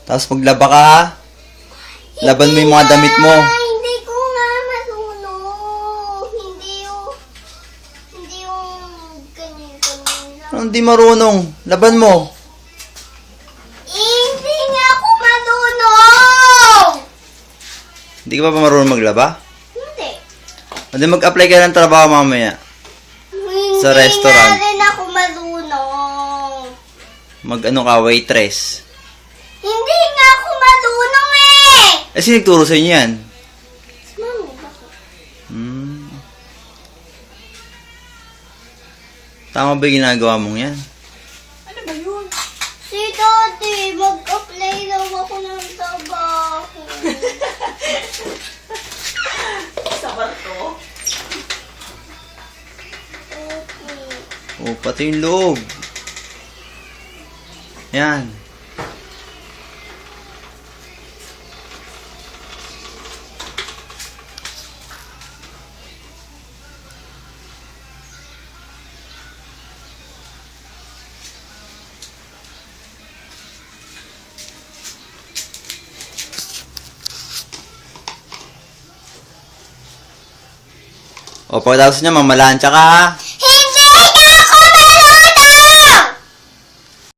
Tapos maglaba ka, ha? Laban mo yung mga damit mo. Hindi ko nga marunong. Hindi yung ganito lang. Ano di marunong? Laban mo. Hindi nga ako marunong. Hindi ka pa marunong maglaba? Hindi. O di mag-apply ka ng trabaho mamaya. Sa restaurant. Hindi nga rin ako marunong. Mag-ano ka, waitress. Hindi nga ako marunong eh. Eh, sino nagturo sa inyo yan? Mami, bakit? Tama ba yung ginagawa mong yan? Ano ba yun? Si Daddy, mag-apply daw ako ng trabaho. Sa barko? Okay. O, pati yung loob. Yan. O, pagkatapos niya, mamalansya ka, ha?